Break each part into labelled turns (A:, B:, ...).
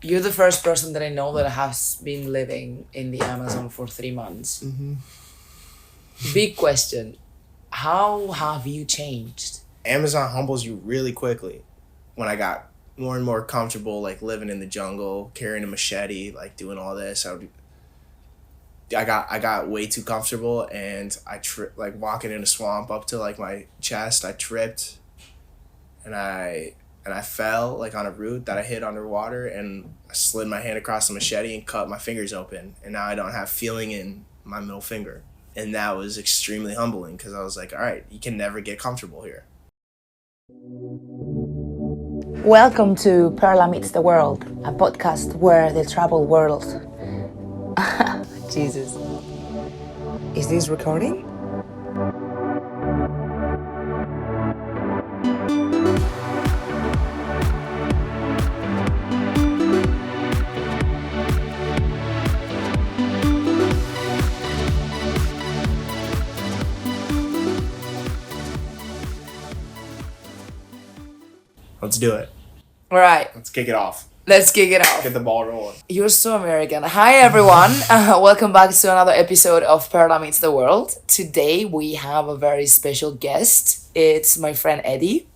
A: You're the first person that I know that has been living in the Amazon for 3 months.
B: Mm-hmm.
A: Big question. How have you changed?
B: Amazon humbles you really quickly. When I got more and more comfortable, like living in the jungle, carrying a machete, like doing all this, I got way too comfortable, and like walking in a swamp up to like my chest. I tripped, and I fell like on a root that I hit underwater, and I slid my hand across the machete and cut my fingers open, and now I don't have feeling in my middle finger, and that was extremely humbling because I was like, all right, you can never get comfortable here.
A: Welcome to Perla Meets the World, a podcast where the travel world. Jesus. Is this recording?
B: Let's do it.
A: All right,
B: Let's kick it off.
A: let's kick it off.
B: Get the ball rolling.
A: You're so American. Hi, everyone. Welcome back to another episode of Perla Meets the World. Today, we have a very special guest. It's my friend Eddy.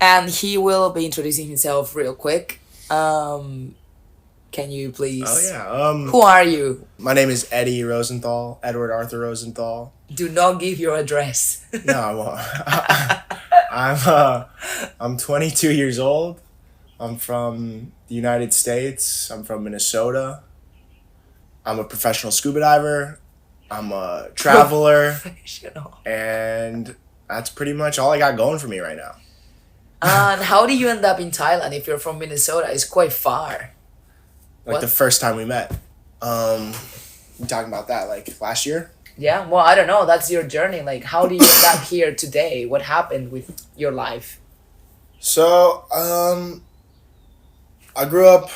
A: And he will be introducing himself real quick. Can you please?
B: Oh yeah.
A: Who are you?
B: My name is Eddy Rosenthal, Edward Arthur Rosenthal.
A: Do not give your address.
B: No, I won't. I'm 22 years old. I'm from the United States. I'm from Minnesota. I'm a professional scuba diver. I'm a traveler.
A: Professional.
B: And that's pretty much all I got going for me right now.
A: And how did you end up in Thailand if you're from Minnesota? It's quite far.
B: Like
A: What?
B: the first time we met. We talking about that like last year?
A: Yeah, well, I don't know. That's your journey. Like, how do you end up here today? What happened with your life?
B: So, I grew up,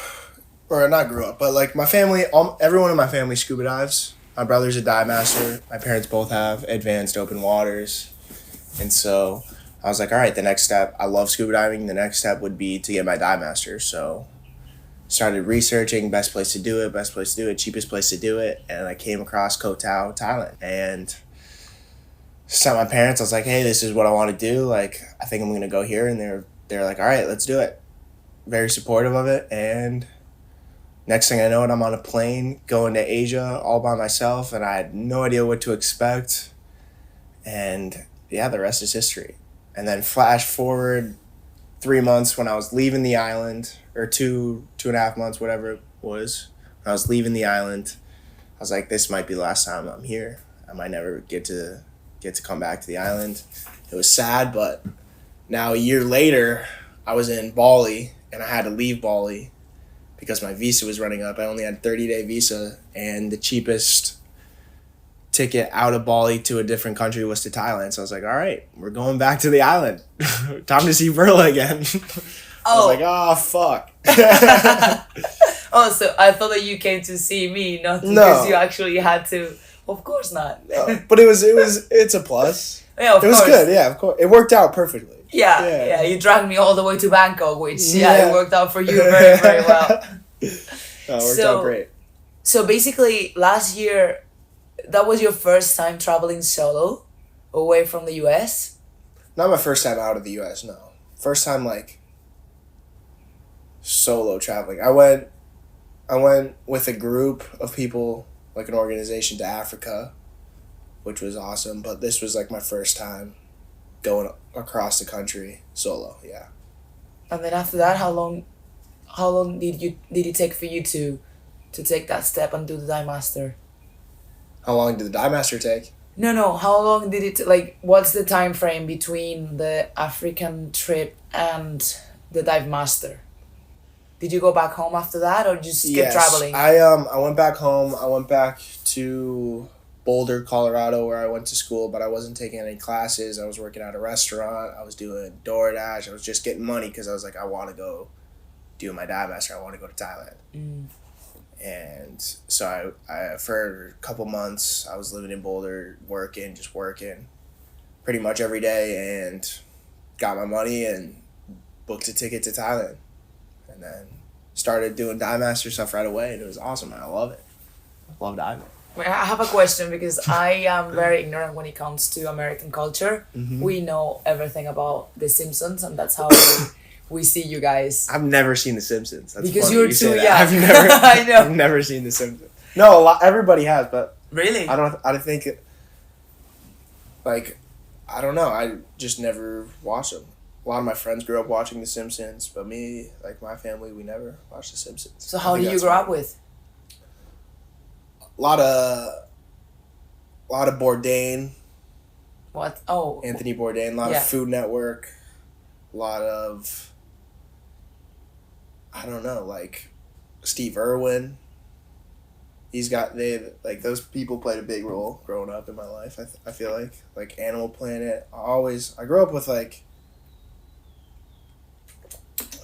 B: or not grew up, but like my family, everyone in my family scuba dives. My brother's a dive master. My parents both have advanced open waters. And so I was like, all right, the next step, I love scuba diving. The next step would be to get my dive master. So started researching best place to do it, cheapest place to do it. And I came across Koh Tao, Thailand. And sent my parents, I was like, hey, this is what I want to do. Like, I think I'm going to go here. And they're like, all right, let's do it. Very supportive of it. And next thing I know, I'm on a plane going to Asia all by myself. And I had no idea what to expect. And yeah, the rest is history. And then flash forward 3 months when I was leaving the island, or 2.5 months, whatever it was. When I was leaving the island, I was like, this might be the last time I'm here. I might never get to come back to the island. It was sad, but now a year later, I was in Bali, and I had to leave Bali because my visa was running up. I only had a 30-day visa, and the cheapest ticket out of Bali to a different country was to Thailand. So I was like, all right, we're going back to the island. Time to see Perla again. I was like, oh, fuck.
A: Oh, so I thought that you came to see me, not because
B: No.
A: you actually had to. Of course not.
B: But it's a plus.
A: Yeah, of
B: It was
A: course.
B: good, yeah, of course. It worked out perfectly.
A: Yeah. You dragged me all the way to Bangkok, which
B: Yeah.
A: it worked out for you very, very well.
B: No, it worked out great.
A: So basically, last year, that was your first time traveling solo away from the US?
B: Not my first time out of the U.S., no. First time, like, solo traveling. I went with a group of people, like an organization, to Africa, which was awesome. But this was, like, my first time going across the country solo, yeah.
A: And then after that, how long did it take for you to take that step and do the dive master?
B: How long did the dive master take?
A: No. How long did it like? What's the time frame between the African trip and the dive master? Did you go back home after that, or just keep traveling?
B: I went back home. I went back to Boulder, Colorado, where I went to school, but I wasn't taking any classes. I was working at a restaurant. I was doing DoorDash. I was just getting money because I was like, I want to go do my dive master. I want to go to Thailand. And so I for a couple months, I was living in Boulder, working pretty much every day, and got my money and booked a ticket to Thailand. And then started doing Dive Master stuff right away, and it was awesome. And I love it. I love diving.
A: Wait, I have a question because I am very ignorant when it comes to American culture. We know everything about The Simpsons, and that's how we see you guys.
B: I've never seen The Simpsons. That's
A: Because
B: funny
A: you're
B: you say
A: too
B: that.
A: young.
B: I've never,
A: I know.
B: I've never seen The Simpsons. No, everybody has, but
A: Really?
B: I don't think like, I don't know. I just never watched them. A lot of my friends grew up watching The Simpsons, but me, like my family, we never watched The Simpsons.
A: So how do you grow up with?
B: A lot of Bourdain.
A: What? Oh.
B: Anthony Bourdain. A lot of Food Network. A lot of, I don't know, like Steve Irwin. Those people played a big role growing up in my life. I feel like Animal Planet. I grew up with like,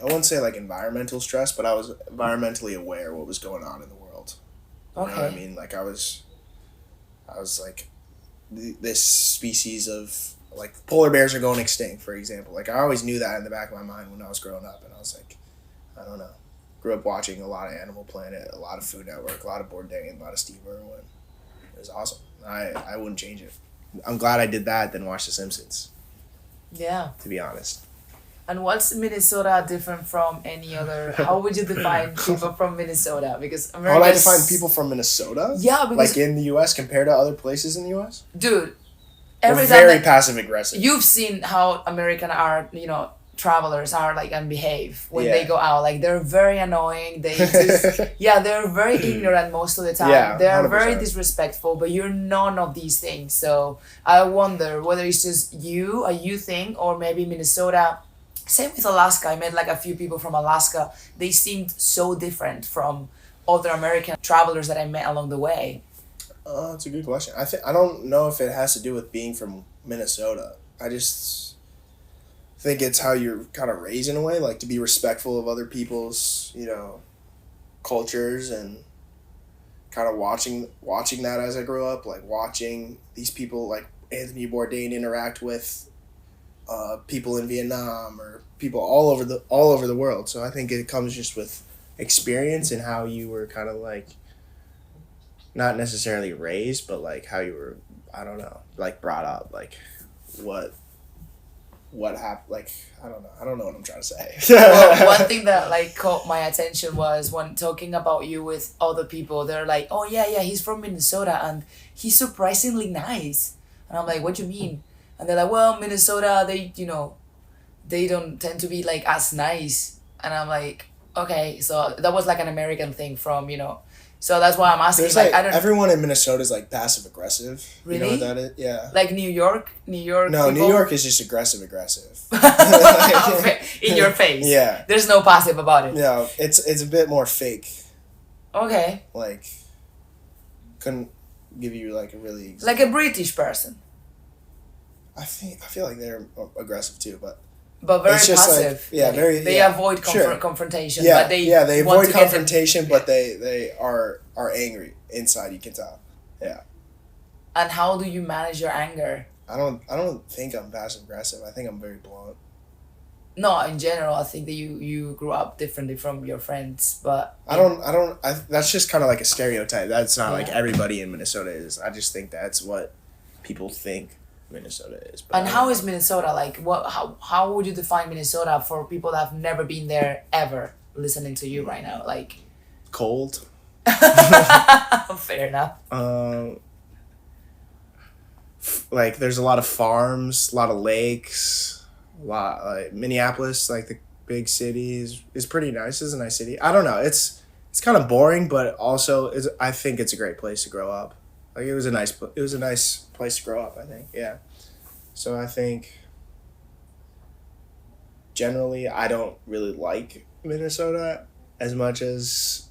B: I wouldn't say like environmental stress, but I was environmentally aware what was going on in the world. You know what I mean? Like I was like, this species of, like, polar bears are going extinct, for example. Like I always knew that in the back of my mind when I was growing up, and I was like, I don't know. Grew up watching a lot of Animal Planet, a lot of Food Network, a lot of Bourdain, a lot of Steve Irwin. It was awesome. I wouldn't change it. I'm glad I did that than watch The Simpsons.
A: Yeah.
B: To be honest.
A: And what's Minnesota different from any other? How would you define people from Minnesota? Because America.
B: How would I define people from Minnesota?
A: Yeah, because
B: like in the U.S. compared to other places in the U.S.
A: Dude,
B: We're
A: every time
B: very passive aggressive.
A: you've seen how American are, travelers are like and behave when they go out. Like they're very annoying. They just they're very ignorant most of the time.
B: Yeah,
A: they're
B: 100%.
A: very disrespectful, but you're none of these things. So I wonder whether it's just a you thing, or maybe Minnesota. Same with Alaska. I met like a few people from Alaska. They seemed so different from other American travelers that I met along the way.
B: That's a good question. I don't know if it has to do with being from Minnesota. I just think it's how you're kind of raised in a way, like to be respectful of other people's, cultures, and kind of watching that as I grew up, like watching these people like Anthony Bourdain interact with people in Vietnam or people all over the world. So I think it comes just with experience and how you were kind of like, not necessarily raised, but like how you were, I don't know, like brought up, like what happened, like I don't know what I'm trying to say.
A: Well, one thing that like caught my attention was when talking about you with other people, they're like, oh yeah, he's from Minnesota and he's surprisingly nice. And I'm like, what do you mean? And they're like, well, Minnesota, they don't tend to be like as nice. And I'm like, okay, so that was like an American thing from, so that's why I'm asking.
B: There's
A: like I don't.
B: Everyone in Minnesota is like passive aggressive.
A: Really?
B: You know what that is? Yeah.
A: Like New York.
B: No,
A: people?
B: New York is just aggressive.
A: In your face.
B: Yeah.
A: There's no passive about it.
B: No, it's a bit more fake.
A: Okay.
B: Like, couldn't give you like a really.
A: Like a British person.
B: I feel like they're aggressive too, but
A: very
B: it's just
A: passive.
B: Like,
A: very. They avoid confrontation.
B: Yeah,
A: but they
B: they
A: want
B: avoid
A: to get
B: confrontation, but they are angry inside. You can tell. Yeah.
A: And how do you manage your anger?
B: I don't think I'm passive aggressive. I think I'm very blunt.
A: No, in general, I think that you grew up differently from your friends, but
B: that's just kind of like a stereotype. That's not like everybody in Minnesota is. I just think that's what people think Minnesota is. But
A: and how is Minnesota? Like, how would you define Minnesota for people that have never been there ever, listening to you right now? Like,
B: cold.
A: Fair enough.
B: Like there's a lot of farms, a lot of lakes, like Minneapolis, like the big city is pretty nice. It's a nice city. I don't know. It's kind of boring, but also I think it's a great place to grow up. Like it was a nice place to grow up, I think. Yeah. So I think generally I don't really like Minnesota as much as,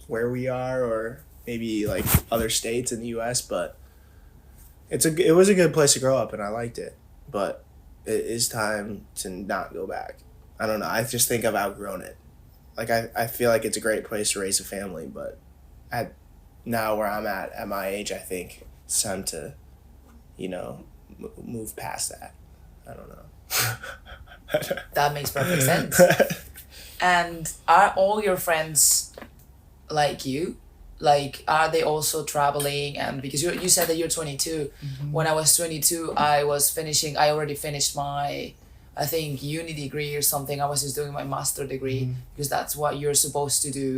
B: where we are or maybe like other states in the US, but it was a good place to grow up and I liked it. But it is time to not go back. I don't know. I just think I've outgrown it. Like I feel like it's a great place to raise a family, but now where I'm at my age, I think it's time to, move past that. I don't know.
A: That makes perfect sense. And are all your friends like you? Like, are they also traveling? And because you said that you're 22. When I was 22, I already finished my, I think, uni degree or something. I was just doing my master degree because that's what you're supposed to do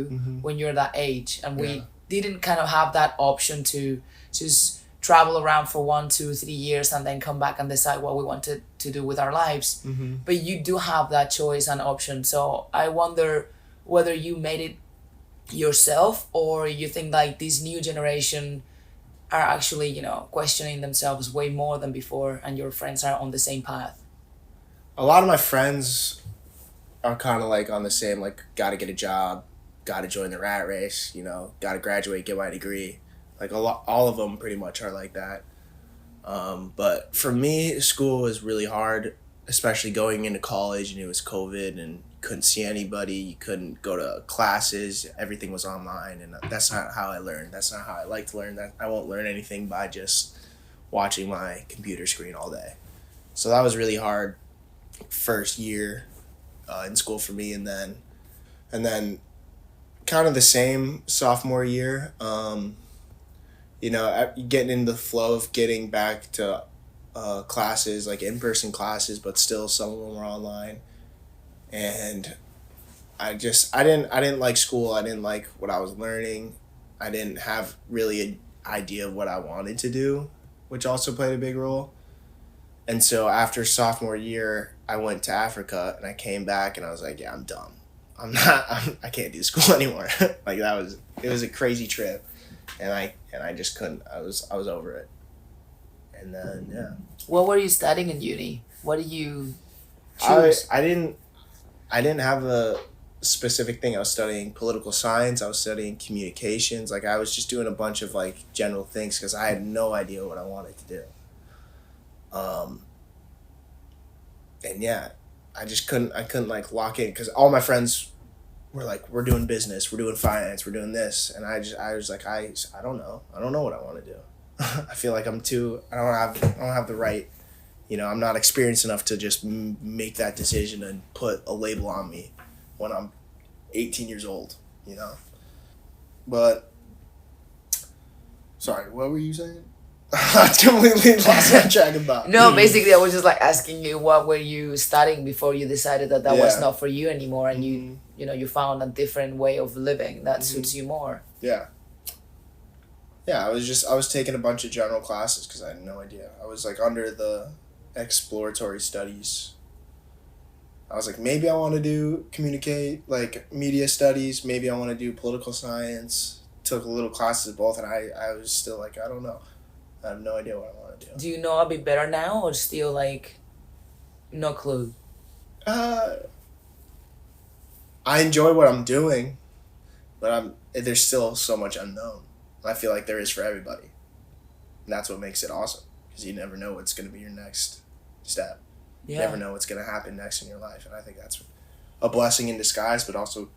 A: when you're that age. And we didn't kind of have that option to just travel around for 1, 2, 3 years and then come back and decide what we wanted to do with our lives. But you do have that choice and option. So I wonder whether you made it yourself, or you think like this new generation are actually, questioning themselves way more than before, and your friends are on the same path.
B: A lot of my friends are kind of like on the same, like, gotta get a job, gotta join the rat race, gotta graduate, get my degree. Like, all of them pretty much are like that. But for me, school was really hard, especially going into college, and it was COVID, and couldn't see anybody, you couldn't go to classes, everything was online, and that's not how I learned. That's not how I like to learn. That I won't learn anything by just watching my computer screen all day. So that was really hard first year in school for me, and then kind of the same sophomore year. Getting in the flow of getting back to classes, like in-person classes, but still some of them were online. And I didn't like school. I didn't like what I was learning. I didn't have really an idea of what I wanted to do, which also played a big role. And so after sophomore year, I went to Africa, and I came back, and I was like, yeah, I'm done. I can't do school anymore. Like, it was a crazy trip, and I just couldn't. I was over it. And then, yeah.
A: What were you studying in uni? What did you choose?
B: I didn't have a specific thing. I was studying political science. I was studying communications. Like, I was just doing a bunch of like general things because I had no idea what I wanted to do. And yeah, I couldn't like lock in because all my friends were like, we're doing business, we're doing finance, we're doing this. And I was like, I don't know. I don't know what I want to do. I feel like I don't have the right, I'm not experienced enough to just make that decision and put a label on me when I'm 18 years old, But, sorry, what were you saying? I completely lost my track of thought.
A: No, basically, I was just like asking you what were you studying before you decided that was not for you anymore, and you found a different way of living that suits you more.
B: Yeah. Yeah, I was taking a bunch of general classes because I had no idea. I was like under the exploratory studies. I was like, maybe I want to do like media studies. Maybe I want to do political science. Took a little classes of both, and I was still like, I don't know. I have no idea what I want to do.
A: Do you know a bit better now, or still like, no clue?
B: I enjoy what I'm doing, but there's still so much unknown. I feel like there is for everybody. And that's what makes it awesome, because you never know what's going to be your next step. Yeah. You never know what's going to happen next in your life, and I think that's a blessing in disguise, but also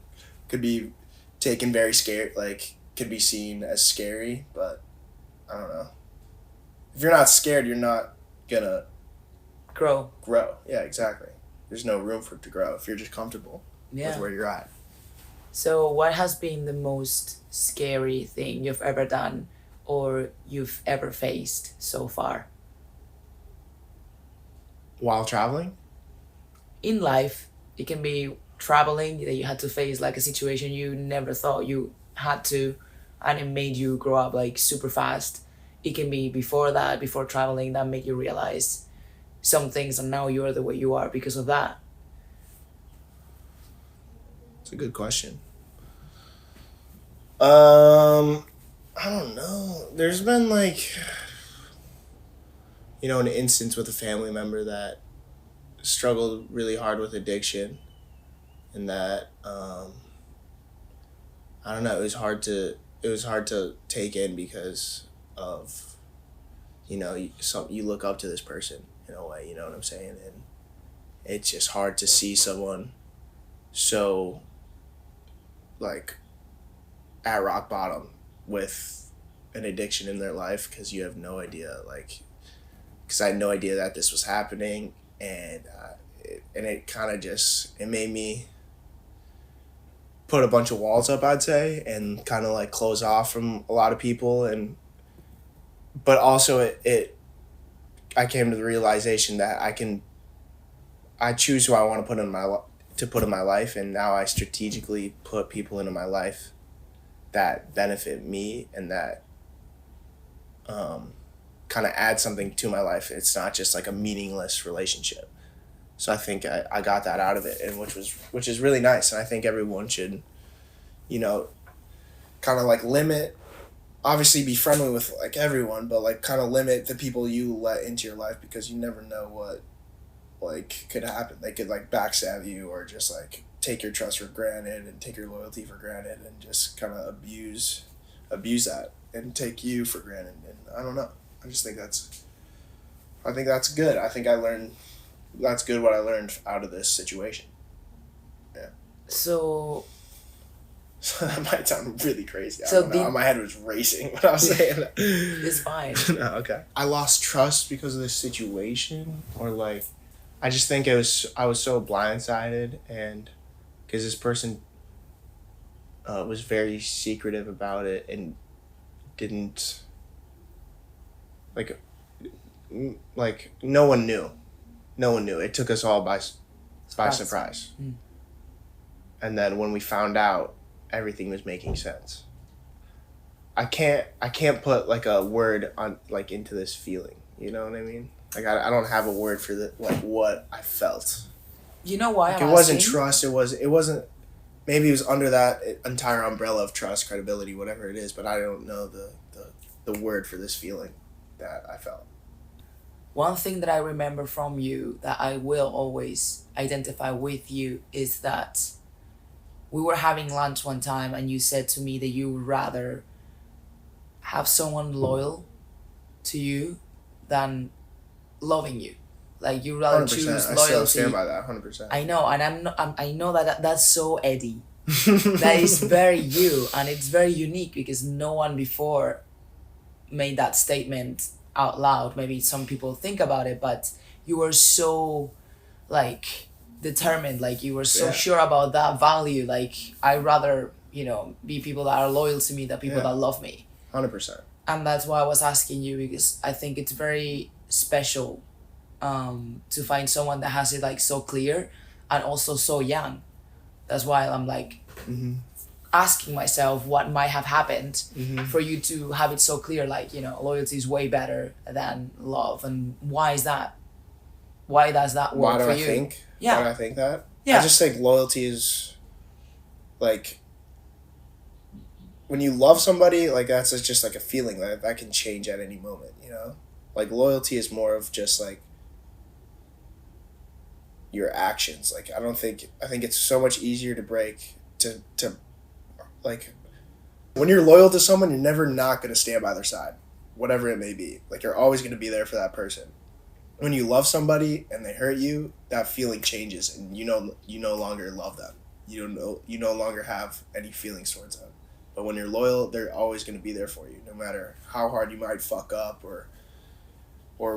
B: could be taken very scary, like could be seen as scary, but I don't know. If you're not scared, you're not going to
A: grow.
B: Yeah, exactly. There's no room for it to grow if you're just comfortable with where you're at.
A: So what has been the most scary thing you've ever done or you've ever faced so far?
B: While traveling?
A: In life, it can be traveling that you had to face like a situation you never thought you had to, and it made you grow up like super fast. It can be before traveling, that made you realize some things, and now you're the way you are because of that.
B: It's a good question. I don't know. There's been like, an instance with a family member that struggled really hard with addiction, and that I don't know. It was hard to take in because of, you look up to this person in a way. You know what I'm saying? And it's just hard to see someone so like at rock bottom with an addiction in their life, because you have no idea, because I had no idea that this was happening, and it kind of just, it made me put a bunch of walls up, I'd say, and kind of like close off from a lot of people. But also I came to the realization that I choose who I want to put in my life, and now I strategically put people into my life that benefit me and that kind of add something to my life. It's not just like a meaningless relationship. So I think I got that out of it, and which is really nice. And I think everyone should, kind of like limit, obviously be friendly with like everyone, but like kind of limit the people you let into your life, because you never know what like could happen. They could like backstab you, or just like take your trust for granted and take your loyalty for granted, and just kind of abuse that and take you for granted. And I don't know. I just think that's good. I think that's good what I learned out of this situation. Yeah.
A: So
B: that might sound really crazy.
A: So
B: I don't know. My head was racing when I was saying that.
A: It's fine.
B: No, okay. I lost trust because of this situation, or like, I just think I was so blindsided, and because this person was very secretive about it and didn't like no one knew. It took us all by surprise.
A: Mm.
B: And then when we found out, everything was making sense. I can't put like a word on like into this feeling. You know what I mean? Like I don't have a word for what I felt.
A: You know why
B: like,
A: I'm
B: it wasn't
A: asking?
B: Trust. It wasn't. Maybe it was under that entire umbrella of trust, credibility, whatever it is. But I don't know the word for this feeling that I felt.
A: One thing that I remember from you that I will always identify with you is that we were having lunch one time and you said to me that you would rather have someone loyal to you than loving you. Like you'd rather
B: 100%.
A: choose
B: I
A: loyalty.
B: still stand by that 100%.
A: I know, and I know that's so Eddy. That is very you, and it's very unique because no one before made that statement out loud. Maybe some people think about it, but you were so like determined, like you were so sure about that value. Like I'd rather be people that are loyal to me than people that love me.
B: 100%.
A: And that's why I was asking you, because I think it's very special to find someone that has it like so clear and also so young. That's why I'm like asking myself what might have happened for you to have it so clear, like loyalty is way better than love. And why is that? Why does that work for you?
B: Why do I think that?
A: Yeah.
B: I just think loyalty is like, when you love somebody, like that's just like a feeling that can change at any moment, Like loyalty is more of just like your actions. Like I think it's so much easier to break to like, when you're loyal to someone, you're never not going to stand by their side, whatever it may be. Like you're always going to be there for that person. When you love somebody and they hurt you, that feeling changes, and you no longer love them. You no longer have any feelings towards them. But when you're loyal, they're always going to be there for you, no matter how hard you might fuck up or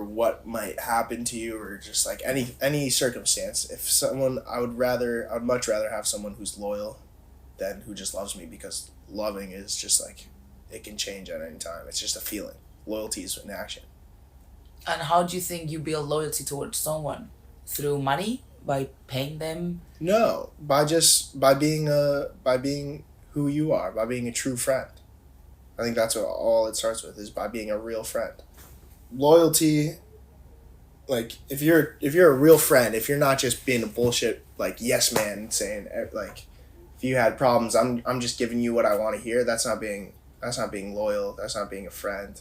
B: what might happen to you, or just like any circumstance. I would much rather have someone who's loyal than who just loves me, because loving is just like, it can change at any time. It's just a feeling. Loyalty is an action.
A: And how do you think you build loyalty towards someone? Through money? By paying them?
B: No, by being who you are, by being a true friend. I think that's what all it starts with, is by being a real friend. Loyalty, like if you're a real friend, if you're not just being a bullshit like yes man, saying like, if you had problems, I'm just giving you what I want to hear. That's not being loyal. That's not being a friend,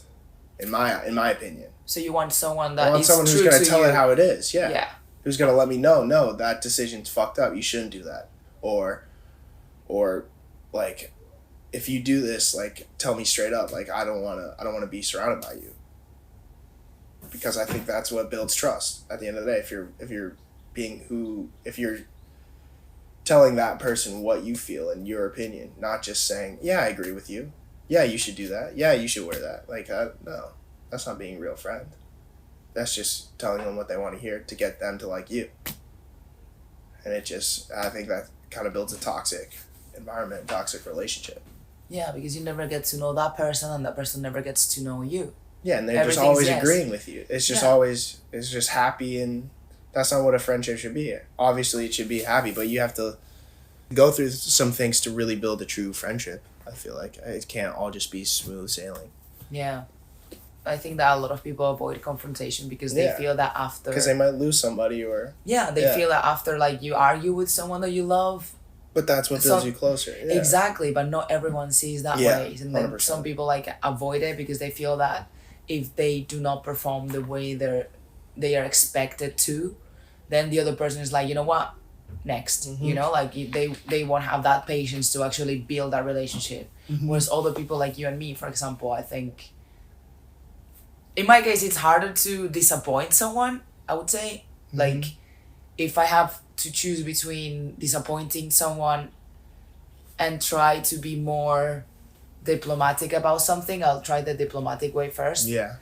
B: in my opinion.
A: So you want someone
B: who's going to tell it how it is. Yeah. Who's going to let me know, no, that decision's fucked up. You shouldn't do that. Or like, if you do this, like, tell me straight up. Like, I don't want to be surrounded by you. Because I think that's what builds trust at the end of the day. If you're telling that person what you feel and your opinion, not just saying, yeah, I agree with you. Yeah, you should do that. Yeah, you should wear that. Like, no, that's not being a real friend. That's just telling them what they want to hear to get them to like you. And I think that kind of builds a toxic environment, toxic relationship.
A: Yeah, because you never get to know that person, and that person never gets to know you.
B: Yeah, and they're just
A: Everything's
B: always
A: yes.
B: agreeing with you. It's just
A: Yeah.
B: always, it's just happy, and that's not what a friendship should be. Obviously, it should be happy, but you have to go through some things to really build a true friendship. I feel like it can't all just be smooth sailing.
A: Yeah. I think that a lot of people avoid confrontation because they
B: Yeah.
A: feel that after...
B: Because they might lose somebody, or...
A: Yeah, they
B: Yeah.
A: feel that after, like, you argue with someone that you love...
B: But that's what builds you closer. Yeah.
A: Exactly, but not everyone sees that
B: Yeah,
A: way. And then
B: 100%.
A: some people, like, avoid it because they feel that if they do not perform the way they are expected to, then the other person is like, you know what? Next.
B: Mm-hmm.
A: You know, like, they won't have that patience to actually build that relationship.
B: Mm-hmm.
A: Whereas other people like you and me, for example, I think... In my case, it's harder to disappoint someone, I would say.
B: Mm-hmm.
A: Like, if I have to choose between disappointing someone and try to be more diplomatic about something, I'll try the diplomatic way first.
B: Yeah.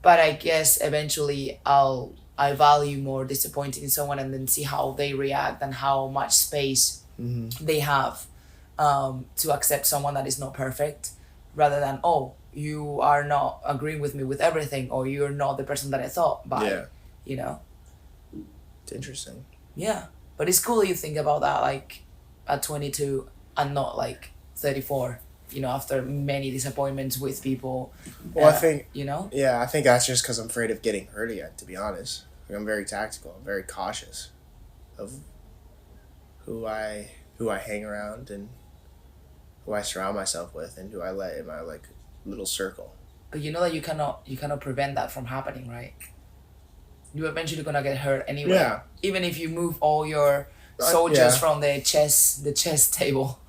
A: But I guess eventually I value more disappointing someone and then see how they react and how much space
B: Mm-hmm.
A: they have to accept someone that is not perfect, rather than, oh, you are not agreeing with me with everything, or you're not the person that I thought by.
B: Yeah.
A: You know?
B: It's interesting.
A: Yeah. But it's cool you think about that, like, at 22 and not, like, 34, you know, after many disappointments with people.
B: Well, I think...
A: You know?
B: Yeah, I think that's just because I'm afraid of getting hurt again, to be honest. Like, I'm very tactical. I'm very cautious of who I hang around and who I surround myself with and who I let in my, like, little circle.
A: But you know that you cannot prevent that from happening, right? You're eventually gonna get hurt anyway.
B: Yeah.
A: Even if you move all your soldiers
B: Yeah.
A: from the chess table,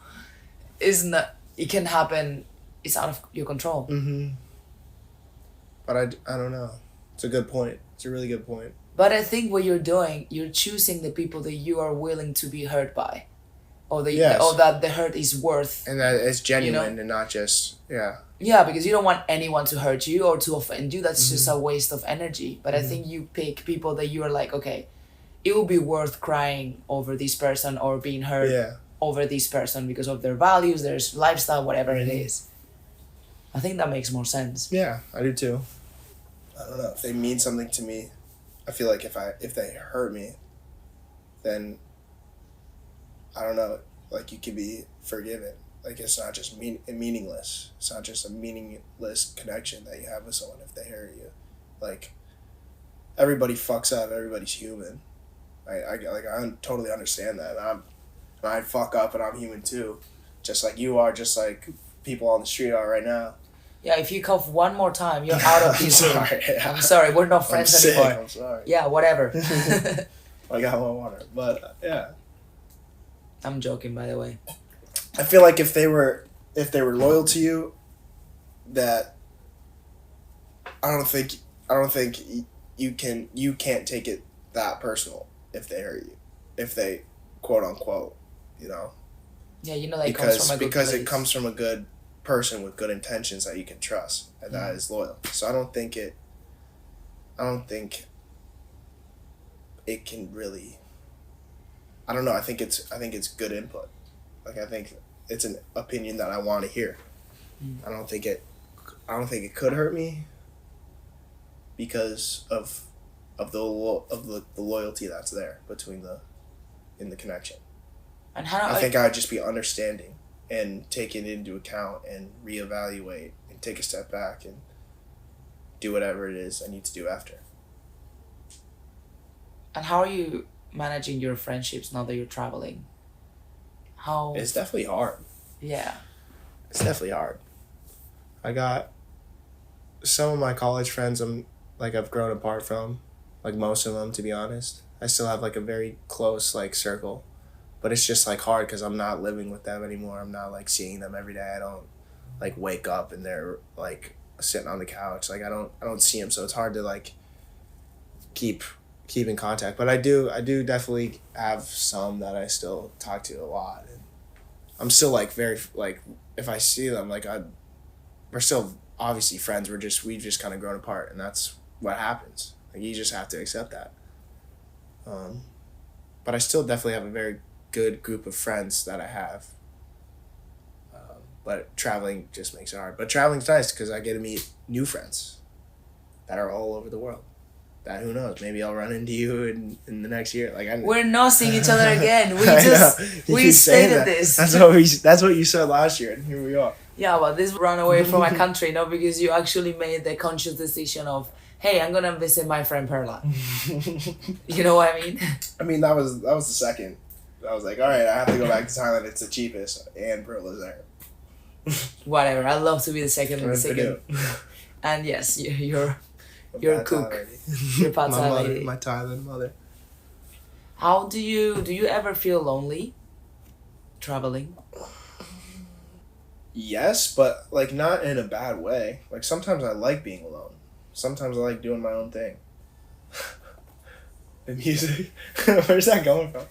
A: it can happen. It's out of your control.
B: Mm-hmm. But I don't know. It's a good point. It's a really good point.
A: But I think what you're doing, you're choosing the people that you are willing to be hurt by, or
B: Yes.
A: or that the hurt is worth.
B: And that it's genuine,
A: You know?
B: and not just... Yeah.
A: Yeah, because you don't want anyone to hurt you or to offend you. That's just
B: Mm-hmm.
A: a waste of energy. But I think you pick people that you are like, okay, it will be worth crying over this person or being hurt
B: Yeah.
A: over this person because of their values, their lifestyle, whatever it
B: Mm-hmm.
A: is. I think that makes more sense.
B: Yeah, I do too. I don't know. If they mean something to me, I feel like if they hurt me, then I don't know, like, you can be forgiven. Like, it's not just meaningless. It's not just a meaningless connection that you have with someone if they hurt you. Like, everybody fucks up. Everybody's human. I totally understand that. I fuck up and I'm human too, just like you are, just like people on the street are right now.
A: Yeah, if you cough one more time, you're out of this room.
B: Sorry.
A: I'm sorry, we're not
B: I'm
A: friends
B: sick.
A: anymore.
B: I'm sorry.
A: Yeah, whatever.
B: I got my water, but yeah.
A: I'm joking, by the way.
B: I feel like if they were loyal to you, that I don't think you can't take it that personal if they hurt you, if they quote unquote, you know.
A: Yeah, you know that it comes from a good
B: because
A: place.
B: it comes from a good person with good intentions that you can trust, and that is loyal. So I don't think it can really. I don't know. I think it's good input. Like, I think it's an opinion that I want to hear. I don't think it could hurt me because of the loyalty that's there in the connection.
A: And how
B: I think I'd just be understanding and take it into account and reevaluate and take a step back and do whatever it is I need to do after.
A: And how are you managing your friendships now that you're traveling? How?
B: It's definitely hard.
A: Yeah.
B: It's definitely hard. I got some of my college friends I've grown apart from, like most of them, to be honest. I still have like a very close like circle, but it's just like hard because I'm not living with them anymore. I'm not like seeing them every day. I don't like wake up and they're like sitting on the couch. Like I don't see them, so it's hard to like keep in contact. But I do definitely have some that I still talk to a lot, and I'm still like very like if I see them like we're still obviously friends. We've just kind of grown apart, and that's what happens. Like you just have to accept that. But I still definitely have a very good group of friends that I have But traveling just makes it hard. But traveling's nice because I get to meet new friends that are all over the world. That, who knows, maybe I'll run into you in the next year. Like
A: We're not seeing each other again. We
B: I
A: just
B: know. You
A: we
B: keep saying
A: stated
B: that.
A: this.
B: That's what you said last year, and here we are.
A: Yeah, but this run away from my country, not because you actually made the conscious decision of, hey, I'm gonna visit my friend Perla. You know what I mean?
B: I mean, that was the second. I was like, all right, I have to go back to Thailand. It's the cheapest, and Perla's there.
A: Whatever. I'd love to be the second and the
B: Good for
A: second.
B: you.
A: And yes, you're
B: You're
A: a cook. You're a pad
B: my
A: thai
B: mother,
A: lady.
B: my Thailand mother.
A: How do you ever feel lonely traveling?
B: Yes, but like not in a bad way. Like sometimes I like being alone. Sometimes I like doing my own thing. The music, where's that going from?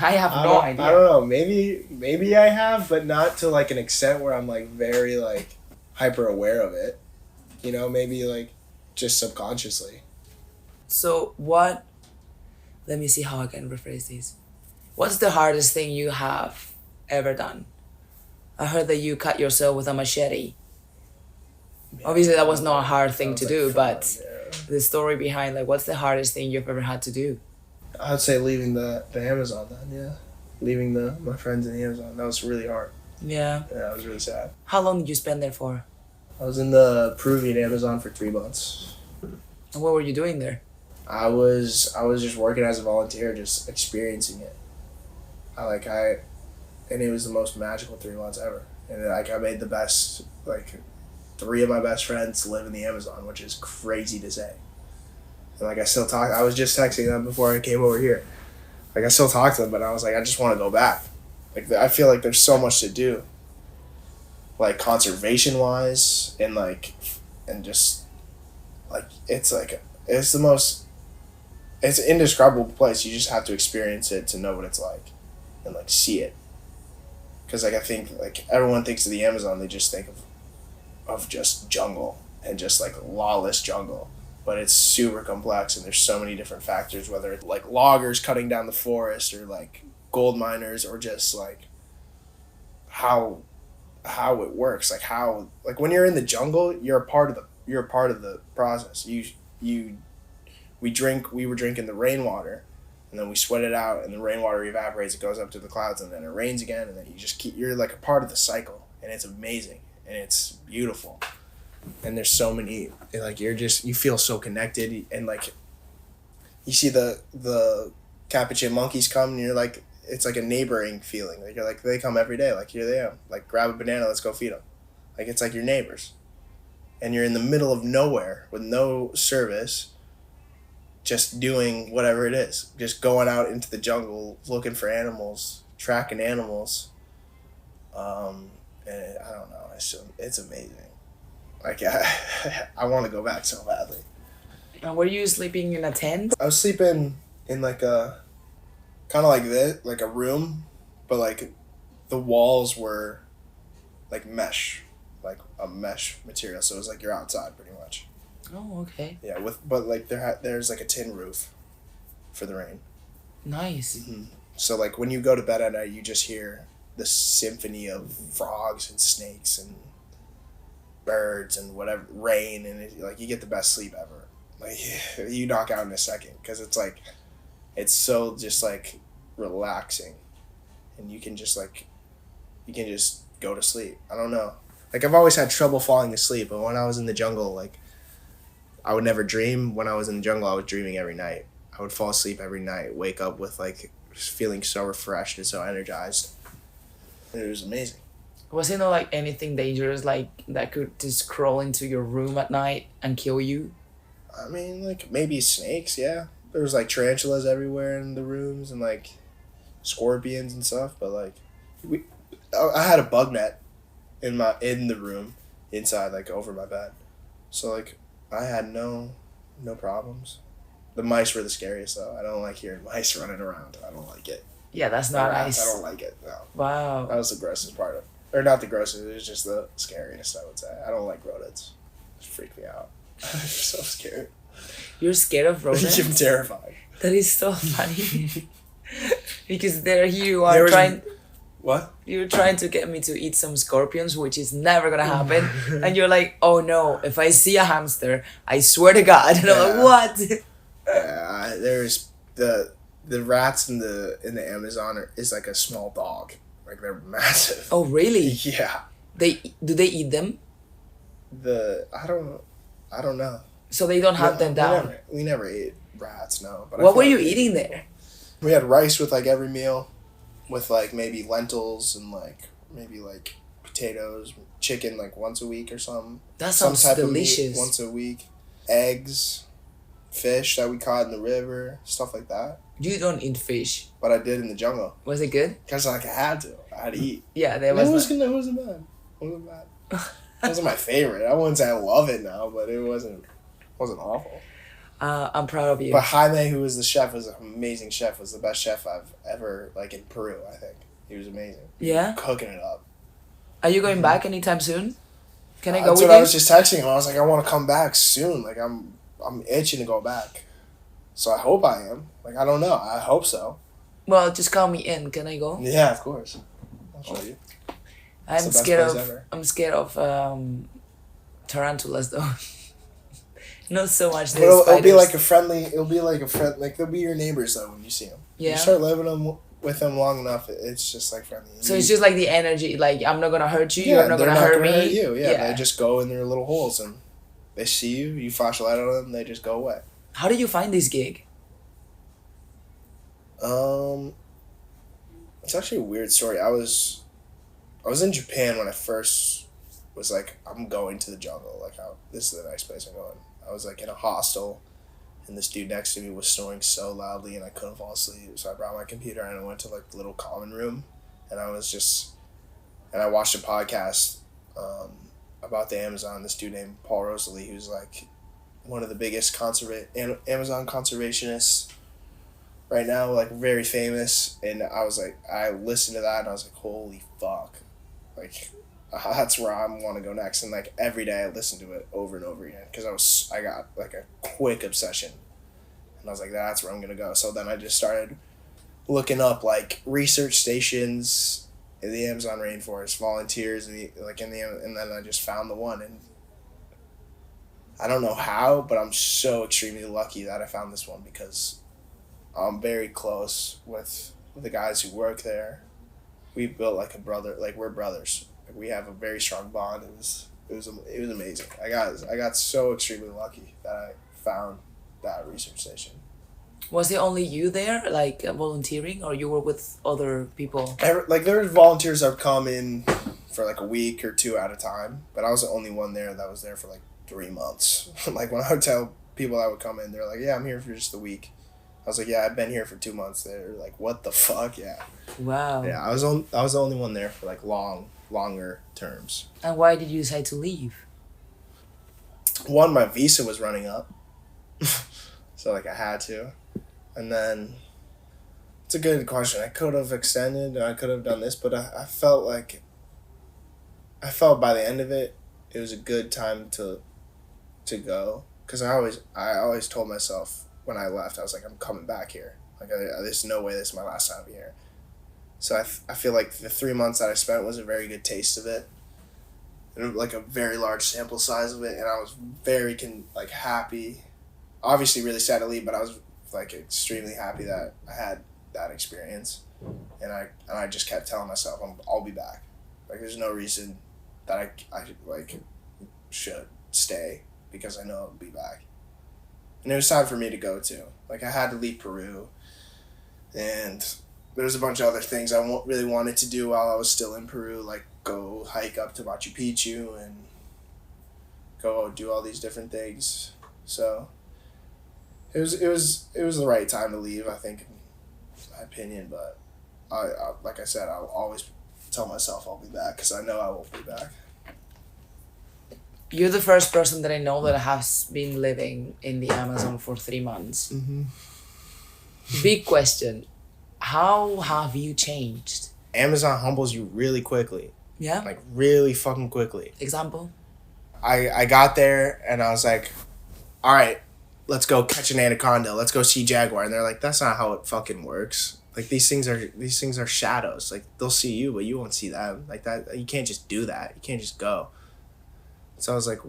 A: I have no idea.
B: I don't know. Maybe I have, but not to like an extent where I'm like very like hyper aware of it. You know, maybe like just subconsciously.
A: So what? Let me see how I can rephrase this. What's the hardest thing you have ever done? I heard that you cut yourself with a machete.
B: Yeah,
A: Obviously, that was not a hard thing
B: that
A: to
B: was,
A: do,
B: like,
A: but
B: fun, yeah.
A: the story behind, like, what's the hardest thing you've ever had to do?
B: I'd say leaving the Amazon then, yeah. Leaving my friends in the Amazon. That was really hard.
A: Yeah.
B: Yeah, it was really sad.
A: How long did you spend there for?
B: I was in the Peruvian Amazon for 3 months.
A: And what were you doing there?
B: I was just working as a volunteer, just experiencing it. And it was the most magical 3 months ever. And like I made the best, like 3 of my best friends live in the Amazon, which is crazy to say. And like I still talk. I was just texting them before I came over here. Like I still talk to them, but I was like, I just want to go back. Like I feel like there's so much to do. Like conservation wise, and just like it's an indescribable place. You just have to experience it to know what it's like, and like see it. Because like I think like everyone thinks of the Amazon, they just think of just jungle and just like lawless jungle. But it's super complex, and there's so many different factors, whether it's like loggers cutting down the forest or like gold miners or just like how it works, like when you're in the jungle, you're a part of the process. We were drinking the rainwater, and then we sweat it out, and the rainwater evaporates, it goes up to the clouds, and then it rains again, and then you're like a part of the cycle, and it's amazing, and it's beautiful. And there's so many, like you feel so connected, and like you see the capuchin monkeys come, and you're like, it's like a neighboring feeling. Like you're like, they come every day, like here they are, like grab a banana, let's go feed them. Like it's like your neighbors, and you're in the middle of nowhere with no service, just doing whatever it is, just going out into the jungle looking for animals, tracking animals. And I don't know, it's amazing. Like I want to go back so badly.
A: And were you sleeping in a tent?
B: I was sleeping in like a kind of like this, like a room, but like the walls were like mesh, like a mesh material. So it was like you're outside pretty much.
A: Oh, okay.
B: Yeah, but like there's like a tin roof for the rain.
A: Nice.
B: Mm-hmm. So like when you go to bed at night, you just hear the symphony of frogs and snakes and birds and whatever, rain, and like you get the best sleep ever. Like you knock out in a second, because it's like it's so just like relaxing, and you can just go to sleep. I don't know, like I've always had trouble falling asleep, but when I was in the jungle, like I would never dream. When I was in the jungle, I was dreaming every night. I would fall asleep every night, wake up with like feeling so refreshed and so energized. It was amazing.
A: Was it not like anything dangerous, like that could just crawl into your room at night and kill you?
B: I mean, like maybe snakes, yeah. There was like tarantulas everywhere in the rooms, and like scorpions and stuff. But like, I had a bug net in the room inside, like over my bed, so like I had no problems. The mice were the scariest though. I don't like hearing mice running around. I don't like it.
A: Yeah, that's not nice.
B: I don't like it. No.
A: Wow.
B: That was the grossest part of it. Or not the grossest, it was just the scariest, I would say. I don't like rodents. It freak me out. I'm so scared.
A: You're scared of rodents?
B: I'm terrified.
A: That is so funny. Because there you are trying...
B: What?
A: You're trying to get me to eat some scorpions, which is never gonna happen. And you're like, oh no, if I see a hamster, I swear to God. And I'm like, what?
B: Yeah, there's the rats in the Amazon is like a small dog. Like they're massive.
A: Oh really?
B: Yeah.
A: Do they eat them?
B: I don't know.
A: So they don't hunt them down.
B: We never ate rats, no. But
A: What were you eating there?
B: We had rice with like every meal, with like maybe lentils and like maybe like potatoes, chicken like once a week or something.
A: That sounds
B: Some type
A: delicious.
B: of meat once a week, eggs, fish that we caught in the river, stuff like that.
A: You don't eat fish.
B: But I did in the jungle.
A: Was it good?
B: Cause like I had to eat.
A: Yeah,
B: It wasn't bad. It wasn't bad. It wasn't my favorite. I wouldn't say I love it now, but it wasn't awful.
A: I'm proud of you.
B: But Jaime, who was the chef, was an amazing chef. Was the best chef I've ever like in Peru. I think he was amazing.
A: Yeah.
B: Cooking it up.
A: Are you going back anytime soon? Can I go
B: That's
A: with
B: what
A: you?
B: I was just texting him. I was like, I want to come back soon. Like I'm itching to go back. So I hope I am. Like I don't know. I hope so.
A: Well, just call me in. Can I go?
B: Yeah, of course. I'll show you.
A: I'm scared of tarantulas though. Not so much.
B: But it'll be like a friendly. It'll be like a friend. Like they'll be your neighbors though when you see them.
A: Yeah.
B: You start living with them long enough, it's just like friendly.
A: So it's just like the energy. Like I'm not gonna hurt you.
B: Yeah,
A: You're not gonna hurt me.
B: Hurt you. Yeah, they just go in their little holes and they see you. You flash a light on them, they just go away.
A: How did you find this gig?
B: It's actually a weird story. I was in Japan when I first was like, I'm going to the jungle. Like, this is the next place I'm going. I was like in a hostel, and this dude next to me was snoring so loudly, and I couldn't fall asleep. So I brought my computer and I went to like the little common room, and I watched a podcast about the Amazon. This dude named Paul Rosalie, who's like one of the biggest Amazon conservationists right now, like very famous. And I was like, I listened to that and I was like, holy fuck, like that's where I want to go next. And like every day I listened to it over and over again because I got like a quick obsession, and I was like, that's where I'm gonna go. So then I just started looking up like research stations in the Amazon rainforest, volunteers, and then I just found the one. And I don't know how, but I'm so extremely lucky that I found this one because I'm very close with the guys who work there. We built like a brother, like we're brothers. Like, we have a very strong bond. It was amazing. I got so extremely lucky that I found that research station.
A: Was it only you there, like volunteering, or you were with other people?
B: Like there were volunteers that would come in for like a week or two at a time, but I was the only one there that was there for like 3 months. Like when I would tell people that would come in, they're like, "Yeah, I'm here for just a week." I was like, "Yeah, I've been here for 2 months." They're like, "What the fuck?" Yeah.
A: Wow.
B: Yeah, I was the only one there for like longer terms.
A: And why did you decide to leave?
B: One, my visa was running up, so like I had to, and then it's a good question. I could have extended, and I could have done this, but I felt by the end of it, it was a good time to go, because I always told myself when I left, I was like, I'm coming back here. Like there's no way this is my last time here. So I feel like the 3 months that I spent was a very good taste of it, and like a very large sample size of it, and I was very happy. Obviously, really sad to leave, but I was like extremely happy that I had that experience, and I just kept telling myself I'll be back. Like there's no reason that I like should stay, because I know I'll be back. And it was time for me to go too. Like I had to leave Peru, and there was a bunch of other things I really wanted to do while I was still in Peru, like go hike up to Machu Picchu and go do all these different things. So it was the right time to leave, I think, in my opinion. But I like I said, I'll always tell myself I'll be back, because I know I will be back.
A: You're the first person that I know that has been living in the Amazon for 3 months.
B: Mm-hmm.
A: Big question. How have you changed?
B: Amazon humbles you really quickly.
A: Yeah?
B: Like really fucking quickly.
A: Example?
B: I got there and I was like, all right, let's go catch an anaconda. Let's go see jaguar. And they're like, that's not how it fucking works. Like these things are shadows. Like they'll see you, but you won't see them. Like that, you can't just do that. You can't just go. So I was like,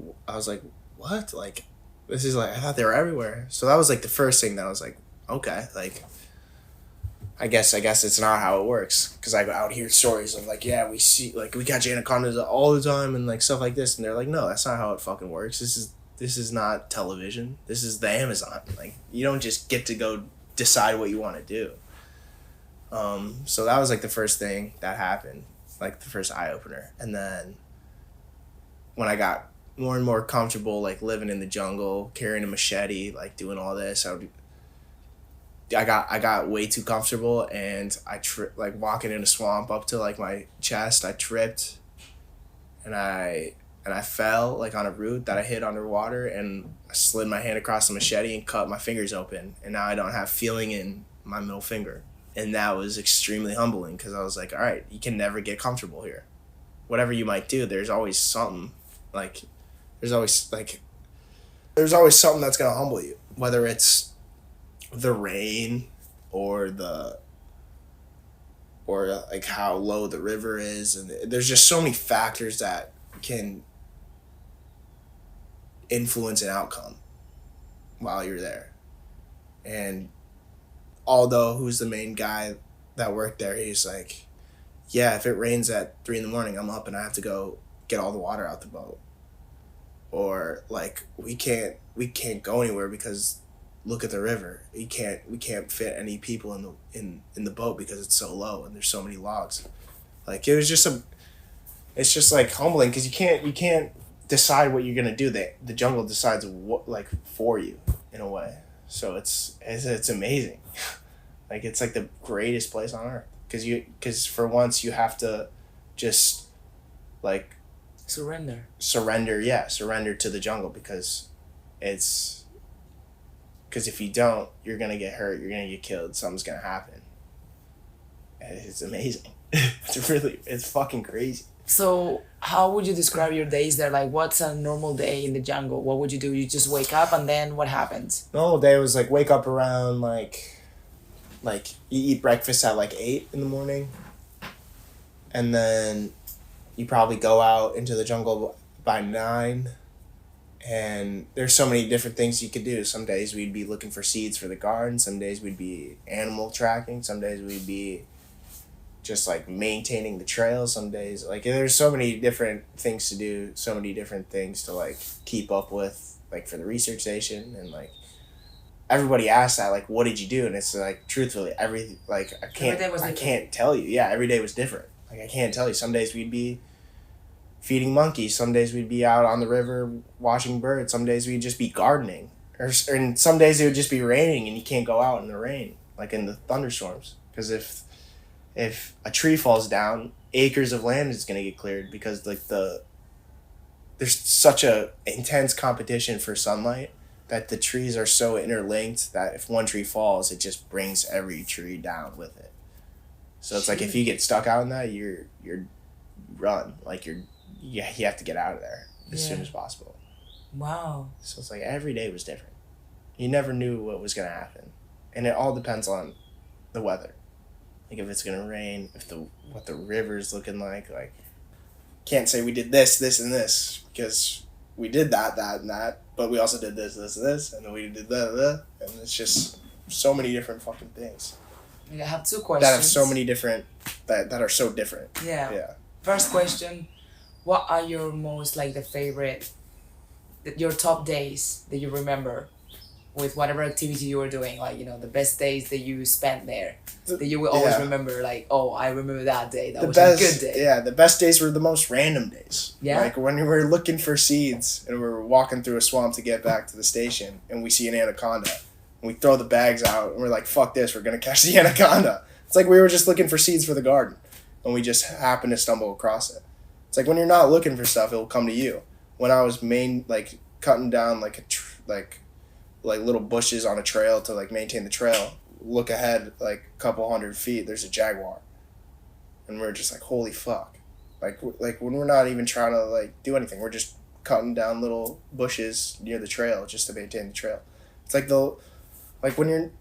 B: what? Like, this is like, I thought they were everywhere. So that was like the first thing that I was like, okay, like, I guess it's not how it works. Cause I go out hear stories of like, yeah, we catch anacondas all the time and like stuff like this, and they're like, no, that's not how it fucking works. This is not television. This is the Amazon. Like, you don't just get to go decide what you want to do. So that was like the first thing that happened, like the first eye opener. And then when I got more and more comfortable, like living in the jungle, carrying a machete, like doing all this, I got way too comfortable, and like walking in a swamp up to like my chest, I tripped, and I fell like on a root that I hit underwater, and I slid my hand across the machete and cut my fingers open, and now I don't have feeling in my middle finger. And that was extremely humbling, because I was like, all right, you can never get comfortable here. Whatever you might do, there's always something, like, there's always something that's going to humble you. Whether it's the rain or like how low the river is. And there's just so many factors that can influence an outcome while you're there. And Aldo, who's the main guy that worked there, he's like, yeah, if it rains at 3 a.m, I'm up and I have to go get all the water out the boat. Or like, we can't go anywhere because look at the river. We can't fit any people in the boat because it's so low and there's so many logs. Like, it's just like humbling, because you can't decide what you're gonna do. The jungle decides what, like, for you in a way. So it's amazing. Like, it's like the greatest place on earth, because for once you have to just like
A: surrender
B: to the jungle, because if you don't, you're gonna get hurt, you're gonna get killed, something's gonna happen. And it's amazing. It's fucking crazy.
A: So how would you describe your days there? Like, what's a normal day in the jungle? What would you do? You just wake up, and then what happens?
B: Normal day was like wake up around like you eat breakfast at like 8 a.m, and then you probably go out into the jungle by 9. And there's so many different things you could do. Some days we'd be looking for seeds for the garden. Some days we'd be animal tracking. Some days we'd be just like maintaining the trail. Some days, like, there's so many different things to do, so many different things to like keep up with, like for the research station. And like, everybody asks that, like, what did you do? And it's like, truthfully, I can't tell you. Yeah, every day was different. Like, I can't tell you. Some days we'd be feeding monkeys. Some days we'd be out on the river watching birds. Some days we'd just be gardening. And some days it would just be raining, and you can't go out in the rain, like in the thunderstorms. Because if a tree falls down, acres of land is going to get cleared, because like there's such a intense competition for sunlight that the trees are so interlinked that if one tree falls, it just brings every tree down with it. So it's like, if you get stuck out in that, you're run. Like, you have to get out of there as soon as possible.
A: Wow.
B: So it's like every day was different. You never knew what was going to happen. And it all depends on the weather. Like, if it's going to rain, what the river's looking like. Like, can't say we did this, and this, because we did that, and that, but we also did this, and then we did that, and it's just so many different fucking things.
A: I have 2 questions.
B: That have so many different, that are so different.
A: Yeah. First question, what are your most, like, your top days that you remember with whatever activity you were doing? Like, the best days that you spent there, that you will always remember, like, oh, I remember that day. That was a good day. Yeah,
B: the best days were the most random days.
A: Yeah.
B: Like, when we were looking for seeds and we were walking through a swamp to get back to the station, and we see an anaconda, and we throw the bags out, and we're like, fuck this, we're going to catch the anaconda. It's like we were just looking for seeds for the garden, and we just happened to stumble across it. It's like, when you're not looking for stuff, it'll come to you. When I was cutting down like little bushes on a trail to like maintain the trail, look ahead like a couple 100 feet, there's a jaguar, and we're just like, holy fuck. Like when we're not even trying to like do anything, we're just cutting down little bushes near the trail just to maintain the trail. It's like when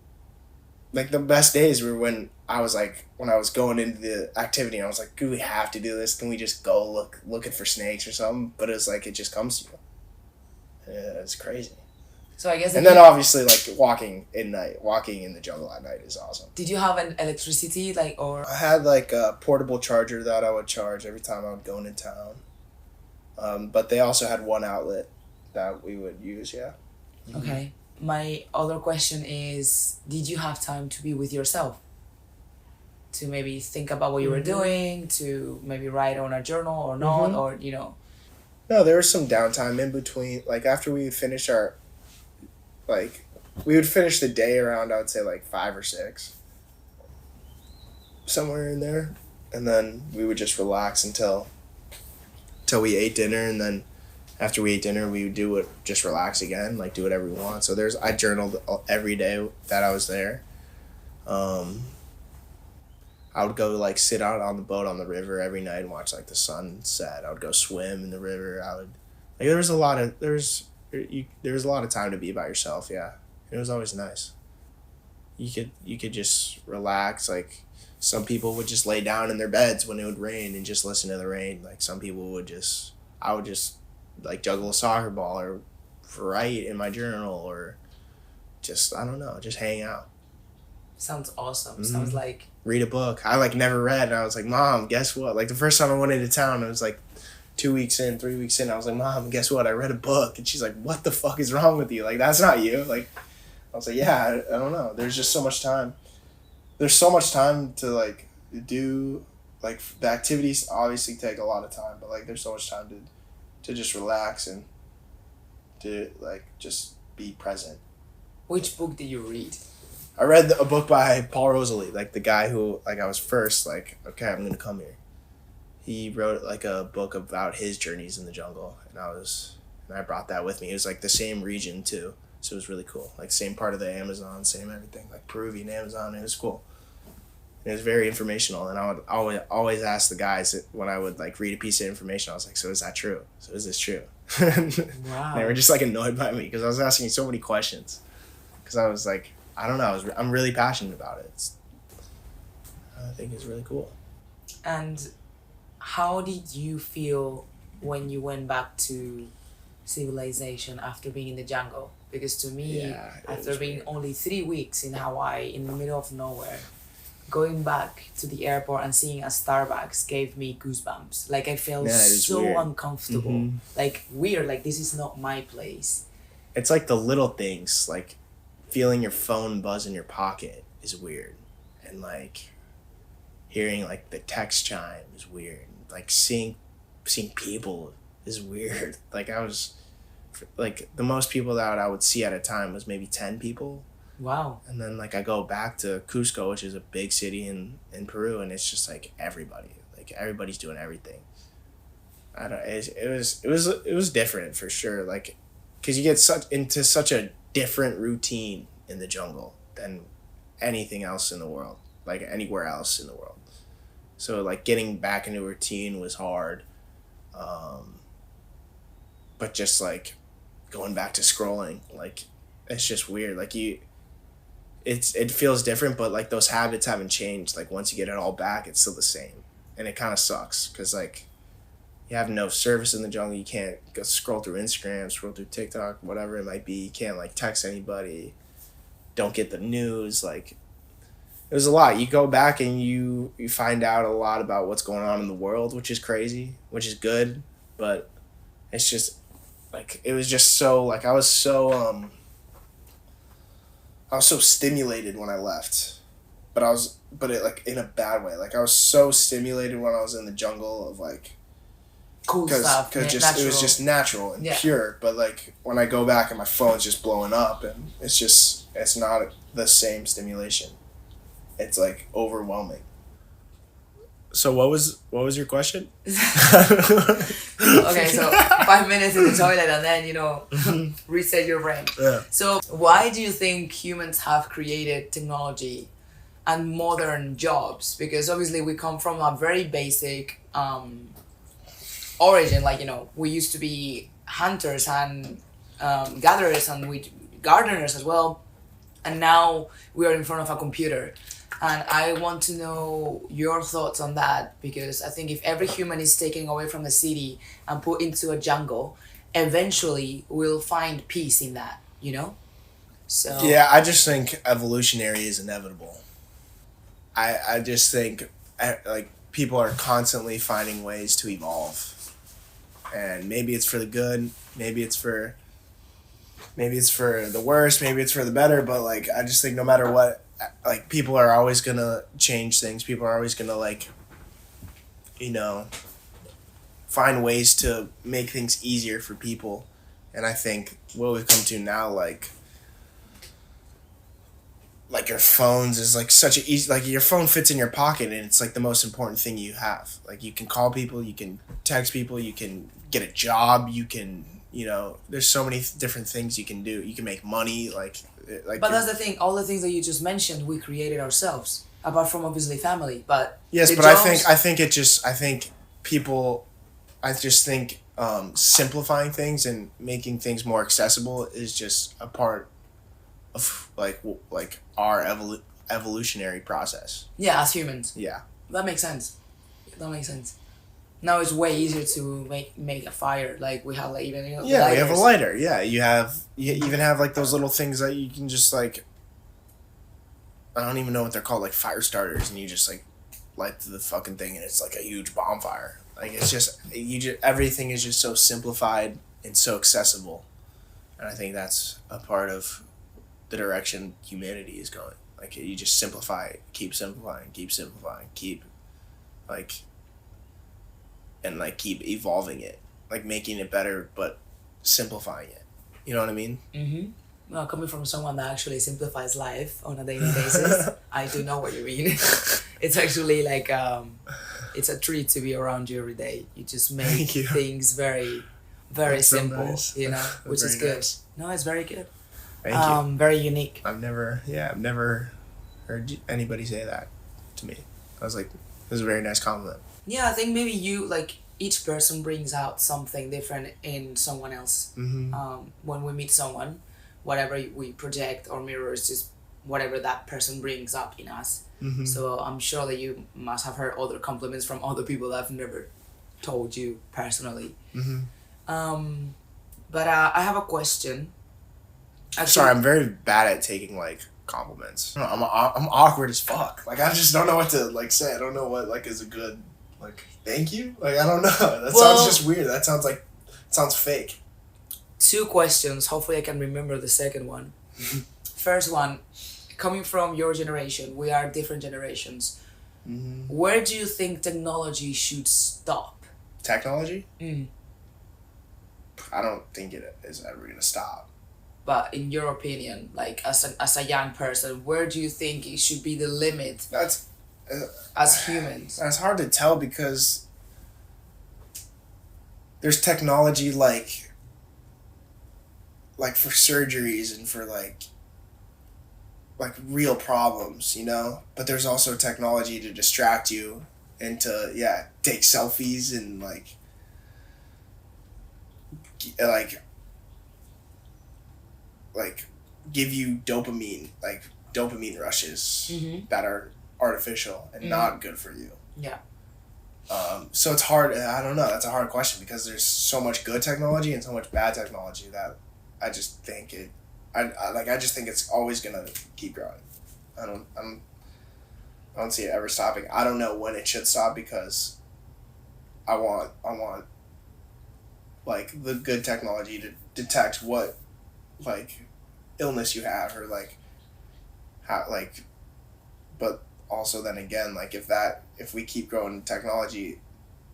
B: like the best days were when I was like, when I was going into the activity, I was like, do we have to do this? Can we just go looking for snakes or something? But it's like, it just comes to you. Yeah, it's crazy.
A: So I guess.
B: And then obviously, like walking in the jungle at night is awesome.
A: Did you have an electricity or?
B: I had like a portable charger that I would charge every time I would go into town. But they also had one outlet that we would use. Yeah.
A: Okay. My other question is, did you have time to be with yourself? To maybe think about what you were doing, to maybe write on a journal or not, or
B: No, there was some downtime in between. Like after we finished we would finish the day around, I would say 5 or 6. Somewhere in there. And then we would just relax until we ate dinner, and then after we ate dinner, we would just relax again, do whatever we want. So I journaled every day that I was there. I would go sit out on the boat on the river every night and watch the sunset. I would go swim in the river. There was a lot of time to be by yourself. Yeah, it was always nice. You could just relax. Some people would just lay down in their beds when it would rain and just listen to the rain. Some people I would just juggle a soccer ball or write in my journal, or just, I don't know, just hang out.
A: Sounds awesome. Sounds like...
B: Read a book. I never read, and I was like, Mom, guess what? The first time I went into town, it was 2 weeks in, 3 weeks in, I was like, Mom, guess what? I read a book. And she's like, what the fuck is wrong with you? That's not you. I was like, yeah, I don't know. There's just so much time. There's so much time to do, the activities obviously take a lot of time, but there's so much time to just relax and to just be present.
A: Which book did you read?
B: I read a book by Paul Rosalie, the guy who I was first okay, I'm gonna come here. He wrote a book about his journeys in the jungle, and I brought that with me. It was the same region too, so it was really cool. Same part of the Amazon, same everything, Peruvian Amazon. It was cool. It was very informational, and I would always ask the guys when I would read a piece of information. I was like, so is that true? So is this true?
A: Wow.
B: They were just annoyed by me because I was asking so many questions. Because I was I don't know, I'm really passionate about it. I think it's really cool.
A: And how did you feel when you went back to civilization after being in the jungle? Because to me, after being only 3 weeks in Hawaii, in the middle of nowhere, going back to the airport and seeing a Starbucks gave me goosebumps. I felt so weird. Uncomfortable. Weird, this is not my place.
B: It's the little things, feeling your phone buzz in your pocket is weird. And hearing the text chime is weird. Seeing people is weird. I was the most people that I would see at a time was maybe 10 people.
A: Wow. And
B: then I go back to Cusco, which is a big city in Peru, and it's just everybody. Everybody's doing everything. I don't. It was different for sure. Because you get into such a different routine in the jungle than anything else in the world, anywhere else in the world. So getting back into routine was hard. But just going back to scrolling, it's just weird. It feels different, but those habits haven't changed. Once you get it all back, it's still the same, and it kind of sucks because you have no service in the jungle. You can't go scroll through Instagram, scroll through TikTok, whatever it might be. You can't text anybody. Don't get the news. It was a lot. You go back and you find out a lot about what's going on in the world, which is crazy, which is good, but it's just it was just so I was so stimulated when I left, but it in a bad way. I was so stimulated when I was in the jungle of
A: cool stuff,
B: because it was just natural and pure. But when I go back and my phone's just blowing up, and it's not the same stimulation. It's overwhelming. So what was your question?
A: Okay, so 5 minutes in the toilet and then reset your brain.
B: Yeah.
A: So why do you think humans have created technology and modern jobs? Because obviously we come from a very basic origin. We used to be hunters and gatherers, and we gardeners as well. and now we are in front of a computer. And I want to know your thoughts on that, because I think if every human is taken away from the city and put into a jungle, eventually we'll find peace in that, you know? So
B: Yeah, I just think evolutionary is inevitable. I just think like people are constantly finding ways to evolve, and maybe it's for the good, maybe it's for the worst, maybe it's for the better. But like I just think no matter what, like people are always gonna change things. People are always gonna like, you know, find ways to make things easier for people, and I think what we've come to now, like your phones is like such a easy, like your phone fits in your pocket and it's like the most important thing you have. Like you can call people, you can text people, you can get a job, you can, you know, there's so many different things you can do. You can make money, like
A: but that's the thing, all the things that you just mentioned we created ourselves, apart from obviously family. But
B: yes,
A: the
B: but
A: jobs,
B: I think people, I just think simplifying things and making things more accessible is just a part of like our evolutionary process.
A: yeah, as humans,
B: Yeah.
A: that makes sense. That makes sense. Now it's way easier to make a fire. Like we have like even, you know,
B: Yeah, we have a
A: lighters.
B: lighter. Yeah, you even have like those little things that you can just like, I don't even know what they're called, like fire starters, and you just like light the fucking thing and it's like a huge bonfire. Like it's just everything is just so simplified and so accessible. And I think that's a part of the direction humanity is going. Like you just simplify, keep simplifying, keep like, and like keep evolving it, like making it better, but simplifying it. You know what I mean?
A: Mm-hmm. Well, coming from someone that actually simplifies life on a daily basis, I do know what you mean. It's actually like it's a treat to be around you every day. You just make
B: Thank you.
A: things very, very
B: That's so
A: simple,
B: nice.
A: you know, which is
B: Very
A: good.
B: nice.
A: No, it's very good.
B: Thank you.
A: Very unique.
B: I've never heard anybody say that to me. I was like, this is a very nice compliment.
A: Yeah, I think maybe you like each person brings out something different in someone else.
B: Mm-hmm.
A: When we meet someone, whatever we project or mirror is just whatever that person brings up in us.
B: Mm-hmm.
A: So I'm sure that you must have heard other compliments from other people that I've never told you personally.
B: Mm-hmm.
A: But I have a question. Actually,
B: Sorry, I'm very bad at taking like compliments. I'm awkward as fuck. Like I just don't know what to like say. I don't know what like is a good like thank you. Like I don't know. That
A: Well,
B: sounds just weird. That sounds fake.
A: 2 questions. Hopefully I can remember the second one. First one, coming from your generation, we are different generations.
B: Mm-hmm.
A: Where do you think technology should stop?
B: Technology?
A: Mm.
B: I don't think it is ever gonna stop.
A: But in your opinion, like as a young person, where do you think it should be the limit
B: That's
A: as humans?
B: That's hard to tell because there's technology like for surgeries and for like real problems, you know? But there's also technology to distract you and to take selfies and like give you dopamine rushes
A: Mm-hmm.
B: that are artificial and not good for you.
A: Yeah.
B: So it's hard. I don't know. That's a hard question because there's so much good technology and so much bad technology that I just think I just think it's always gonna keep growing. I don't see it ever stopping. I don't know when it should stop because I want like the good technology to detect what like illness you have or like how like, but also then again like if we keep growing technology,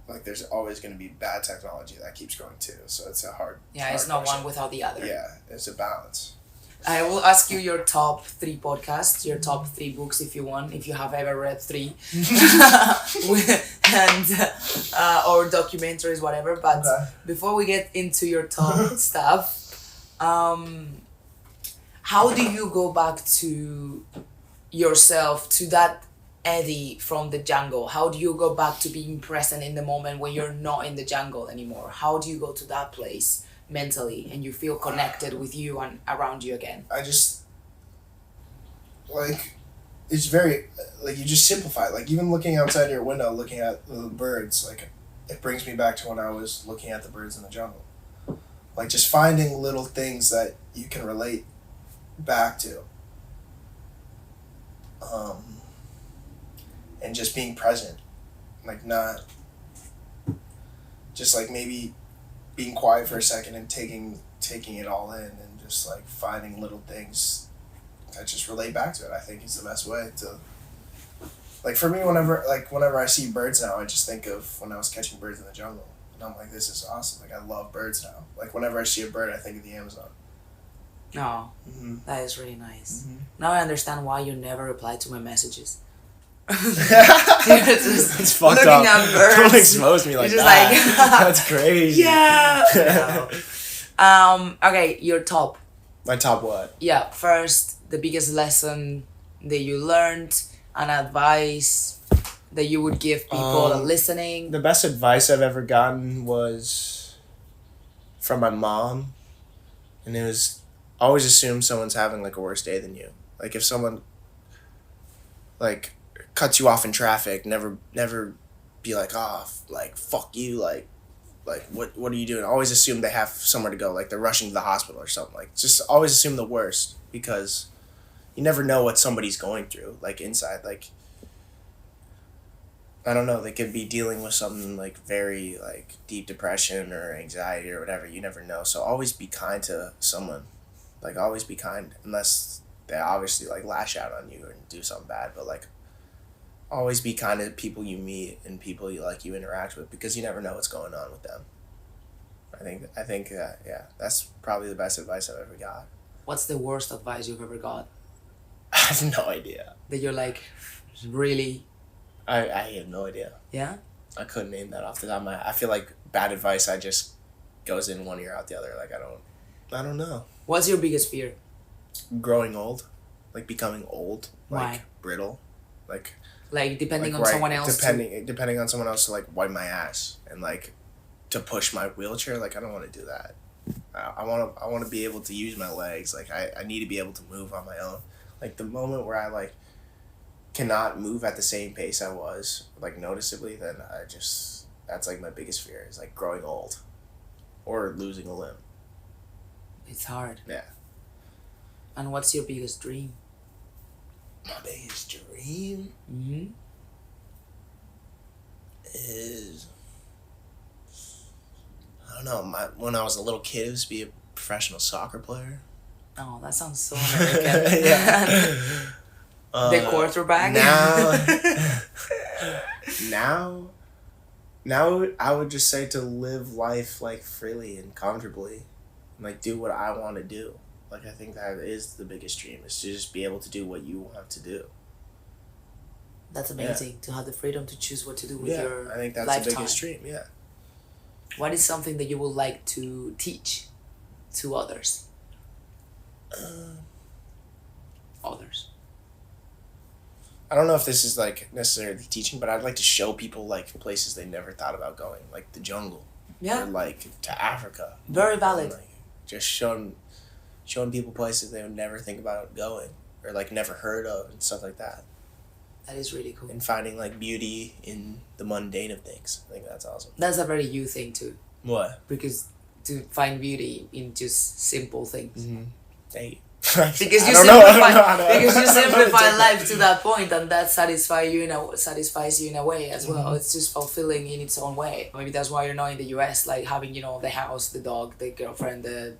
B: like there's always going to be bad technology that keeps growing too. So it's a hard.
A: Yeah, it's not one without the other.
B: Yeah, it's a balance.
A: I will ask you your top 3 podcasts, your top 3 books if you want, if you have ever read 3, and or documentaries, whatever. But
B: Okay.
A: before we get into your top stuff, how do you go back to yourself, to that Eddy from the jungle? How do you go back to being present in the moment when you're not in the jungle anymore? How do you go to that place mentally and you feel connected with you and around you again?
B: I just like, it's very, like, you just simplify it. Like, even looking outside your window, looking at the birds, like, it brings me back to when I was looking at the birds in the jungle. Like, just finding little things that you can relate back to. And just being present. Like, not... Just, like, maybe being quiet for a second and taking it all in and just, like, finding little things that just relate back to it. I think is the best way to... Like, for me, whenever I see birds now, I just think of when I was catching birds in the jungle. And I'm like, this is awesome. Like, I love birds now. Like, whenever I see a bird, I think of the Amazon.
A: No, that is really nice. Now I understand why you never reply to my messages.
B: It's fucked
A: looking
B: up.
A: at birds.
B: Don't expose me like
A: You're just
B: that.
A: like,
B: That's crazy.
A: Yeah. No. Okay, your top.
B: My top what?
A: Yeah, first, the biggest lesson that you learned, an advice that you would give people listening.
B: The best advice I've ever gotten was from my mom, and it was always assume someone's having like a worse day than you. Like if someone like cuts you off in traffic, never be like, like fuck you, like what are you doing? Always assume they have somewhere to go, like they're rushing to the hospital or something. Like just always assume the worst, because you never know what somebody's going through, like inside. Like I don't know, they could be dealing with something like very like deep depression or anxiety or whatever. You never know. So always be kind to someone. Like always be kind, unless they obviously like lash out on you and do something bad. But like always be kind to people you meet and people you interact with, because you never know what's going on with them. I think that, yeah, that's probably the best advice I've ever got.
A: What's the worst advice you've ever got?
B: I have no idea.
A: That you're like, really?
B: I have no idea.
A: Yeah?
B: I couldn't name that off the top of my head. I feel like bad advice, I just goes in one ear out the other. Like I don't know.
A: What's your biggest fear?
B: Growing old. Like becoming old. Like
A: Why?
B: brittle. Like
A: depending on someone else.
B: Depending on someone else to like wipe my ass and like to push my wheelchair. Like I don't want to do that. I want to be able to use my legs. Like I need to be able to move on my own. Like the moment where I like cannot move at the same pace I was, like noticeably, then that's like my biggest fear, is like growing old or losing a limb.
A: It's hard.
B: Yeah.
A: And what's your biggest dream?
B: My biggest dream is, I don't know, when I was a little kid, it was to be a professional soccer player.
A: Oh, that sounds so American.
B: Yeah.
A: The quarterback?
B: Now I would just say to live life like freely and comfortably, and like do what I want to do. Like I think that is the biggest dream, is to just be able to do what you want to do.
A: That's amazing, to have the freedom to choose what to do with your lifetime.
B: I think that's the biggest dream, yeah.
A: What is something that you would like to teach to others? Others.
B: I don't know if this is like necessarily teaching, but I'd like to show people like places they never thought about going, like the jungle.
A: Yeah.
B: Or like to Africa.
A: Very valid.
B: And, like, just showing people places they would never think about going, or like never heard of, and stuff like that.
A: That is really cool.
B: And finding like beauty in the mundane of things. I think that's awesome.
A: That's a very you thing too.
B: What?
A: Because to find beauty in just simple things.
B: Mm-hmm. Hey.
A: Because you simplify life to that point, and that satisfies you in a way as well. It's just fulfilling in its own way. Maybe that's why you're not in the US, like having, the house, the dog, the girlfriend, the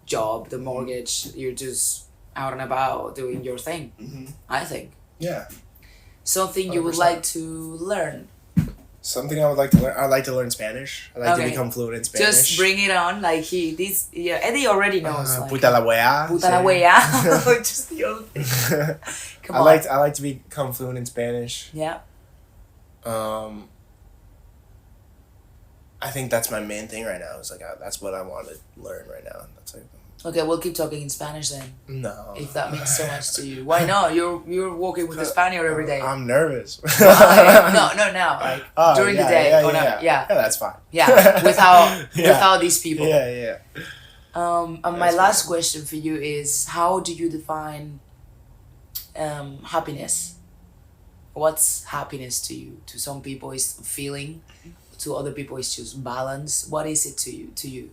A: job, the mortgage. You're just out and about doing your thing. I think.
B: Yeah.
A: Something 100%. You would like to learn.
B: Something I would like to learn. I'd like to learn Spanish. I'd like to become fluent in Spanish.
A: Just bring it on. Like Eddy already knows. Like,
B: puta la wea.
A: Puta la wea. Just the old thing. Come on.
B: I like to become fluent in Spanish.
A: Yeah.
B: I think that's my main thing right now. It's like that's what I want to learn right now. That's like.
A: Okay, we'll keep talking in Spanish then.
B: No.
A: If that means so much to you. Why not? You're walking with a Spaniard every day.
B: I'm nervous.
A: No, now. Like during the day.
B: Yeah, that's fine.
A: Yeah, without these people.
B: Yeah.
A: And my last question for you is, how do you define happiness. What's happiness to you? To some people, it's feeling. To other people, it's just balance. What is it to you?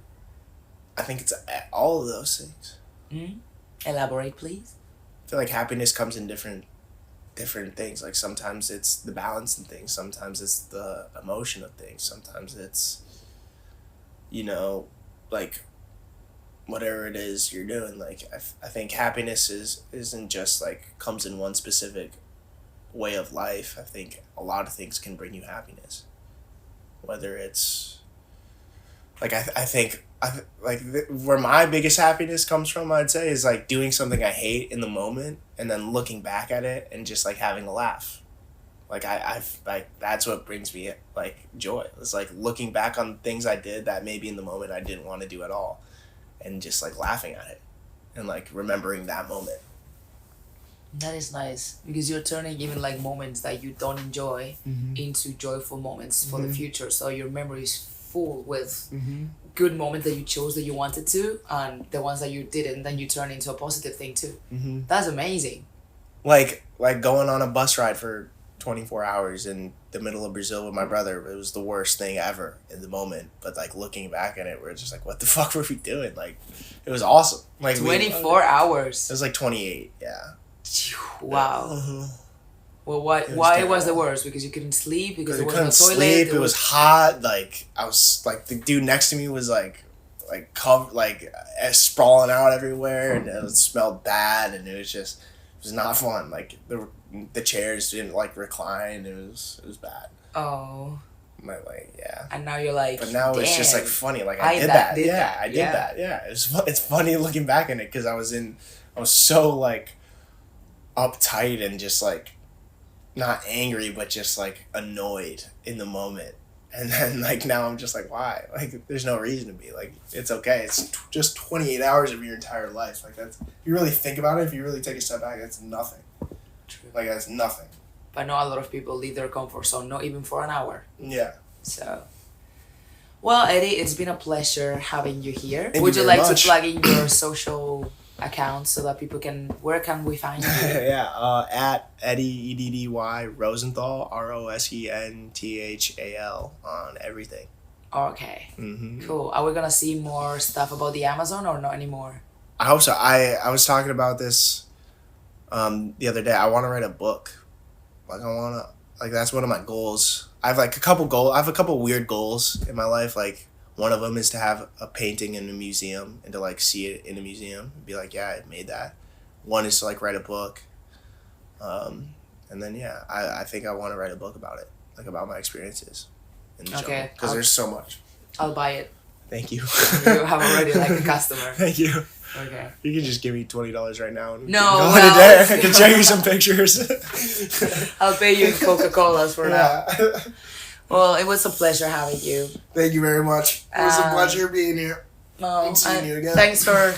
B: I think it's all of those things.
A: Elaborate, please.
B: I feel like happiness comes in different things. Like sometimes it's the balance in things. Sometimes it's the emotion of things. Sometimes it's, like whatever it is you're doing. Like I think happiness isn't just like comes in one specific way of life. I think a lot of things can bring you happiness. Whether it's like where my biggest happiness comes from, I'd say, is like doing something I hate in the moment and then looking back at it and just like having a laugh. Like I've like that's what brings me like joy. It's like looking back on things I did that maybe in the moment I didn't want to do at all, and just like laughing at it and like remembering that moment.
A: That is nice because you're turning even like moments that you don't enjoy into joyful moments for the future. So your memory is full with good moments that you chose that you wanted to, and the ones that you didn't, then you turn into a positive thing too. That's amazing.
B: Like going on a bus ride for 24 hours in the middle of Brazil with my brother. It was the worst thing ever in the moment. But like looking back at it, we're just like, what the fuck were we doing? Like, it was awesome. Like
A: 24 hours.
B: It was like 28. Yeah.
A: Wow. Well, why was the worst? Because you couldn't sleep? Because there wasn't a toilet?
B: Sleep. It was hot. Like I was like the dude next to me was like sprawling out everywhere, and it smelled bad, and it was not fun. Like the chairs didn't like recline. It was bad.
A: Oh.
B: Yeah.
A: And now you're like.
B: But now it's just like funny. Like I did that. Yeah. It's funny looking back in it because I was so like uptight and just like not angry but just like annoyed in the moment, and then like now I'm just like, why? Like there's no reason to be like, it's okay, it's just 28 hours of your entire life. Like that's, if you really think about it, if you really take a step back, that's nothing.
A: True.
B: Like that's nothing.
A: But not a lot of people leave their comfort zone, not even for an hour.
B: Yeah.
A: So well, Eddie, it's been a pleasure having you here.
B: Thank
A: Would
B: you
A: you
B: very
A: like
B: much.
A: to plug in your social accounts so that people where can we find you?
B: Yeah, at Eddy Eddy Rosenthal Rosenthal on everything.
A: Okay. Cool. Are we gonna see more stuff about the Amazon or not anymore?
B: I hope so. I was talking about this the other day. I want to write a book. Like that's one of my goals. I have a couple weird goals in my life. Like one of them is to have a painting in a museum and to like see it in a museum and be like, yeah, I made that. One is to like write a book. And then yeah, I think I want to write a book about it, like about my experiences in the jungle, because there's so much.
A: I'll buy it.
B: Thank you.
A: You have already like a customer.
B: Thank you.
A: Okay.
B: You can just give me $20 right now. And
A: no,
B: I can show you some pictures.
A: I'll pay you in Coca-Colas for now.
B: Yeah.
A: Well, it was a pleasure having you.
B: Thank you very much. It was a pleasure being here.
A: And
B: seeing you again.
A: Thanks for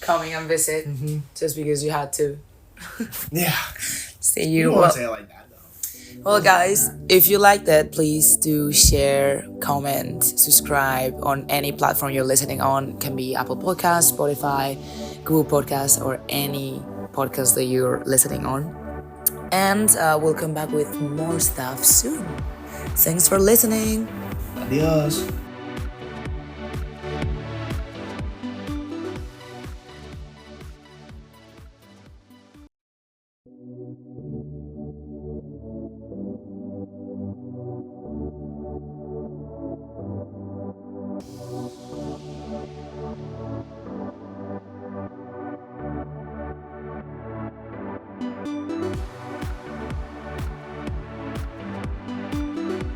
A: coming and visit just because you had to.
B: Yeah.
A: See you.
B: You won't say it like that though.
A: Well, guys, if you like that, please do share, comment, subscribe on any platform you're listening on. It can be Apple Podcasts, Spotify, Google Podcasts, or any podcast that you're listening on. And we'll come back with more stuff soon. Thanks for listening.
B: Adios.